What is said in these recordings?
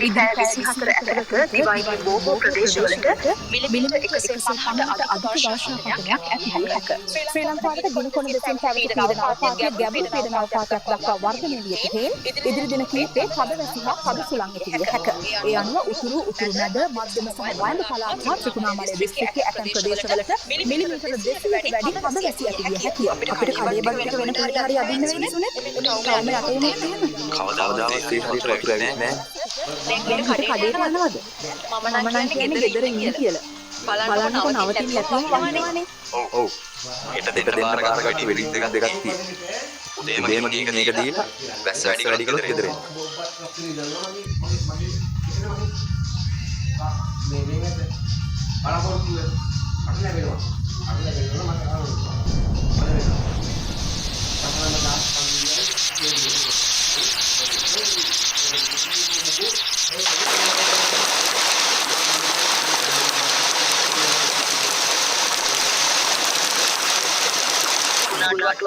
ඉදිරි පැය 24 ඇතුළත දිවයිනේ බොහෝ ප්‍රදේශවලට මිලිමීටර් 150ට අධික වර්ෂාපතනයක් ඇති වූ හැක. ශ්‍රී ලංකාවට ගිනිකොන දෙසින් පැවති පීඩන අවපාතය ගැඹුරු පීඩන අවපාතයක් දක්වා වර්ධනය වී ඇති හේයින් ඉදිරි දින කිහිපයේ කඩ වැසි හා කඩ සුළං ඇති විය හැක. ඒ අනුව උතුරු මැද මධ්‍යම සහ වයඹ පළාත් හා ත්‍රිකුණාමලය දිස්ත්‍රික්කයේ ඇතැම් ප්‍රදේශවලට මිලිමීටර 200ට වැඩි කඩ වැසි ඇති විය හැකිය. අපිට කඩේ බඩට වෙන පොඩි හරි අදින්න වෙන්නේ සුනේ. ටවුන් එක අතේ නෙත් එහෙම. කවදාවත් ඒ වතුර ඇවිල්ලා නැහැ. දැන් කඩේට යනවද? මම නම් කියන්නේ ගෙදර ඉන්න කියලා. බලන්නකො නවතින්න නැතුවම යනවනේ. ඔව්. හෙට දෙන්න බාර ගන්න කට්ටිය වෙලින් දෙකක් තියෙනවා. උදේම මේක දීලා වැස්ස වැඩි කළොත් ගෙදර එන්න.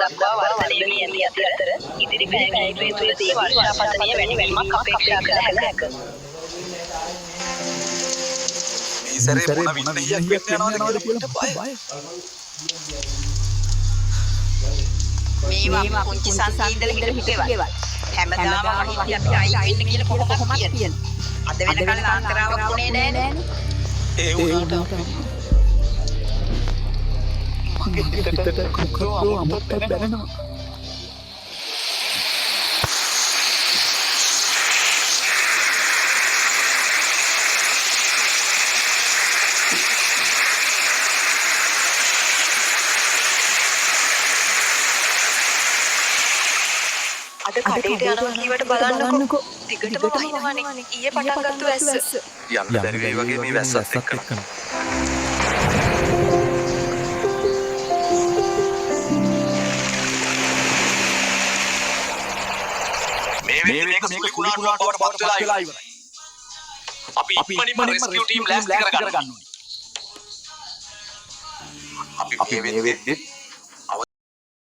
දක්වා වර්ධනය වී ඇති අතර ඉදිරි පැය කිහිපය තුළදී වර්ෂාපතනය වැඩි වීමක් අපේක්ෂා කළ හැක. මේ සැරේ මොන විදිහක් වෙන්න යනවද කියලා බයයි. මේවා පුංචි සංසීදල හිටේවල්. හැමදාම අහිති අපි අයින් වෙන්න කියලා කොහොමද කියන්නේ. අද වෙනකල් ලාංකරාවක් උනේ නෑනේ. ඒ උනාට මගේ හිතට කකරෝ අමතක බැලනවා. අද කඩේට යනවා කීවට බලන්නකෝ. දිගටම වහිනවනේ. ඊයේ පටන් ගත්ත වැස්ස. යන්න බැරි වෙයි වගේ මේ වැස්සත් එක්ක. මේක සුළි කුණාටුවක් බවට පත් වෙලා ඉවරයි. අපි ඉක්මනින්ම රෙස්කියු ටීම් ලෑස්ති කරගන්න ඕනේ. අපි මේ වෙද්දි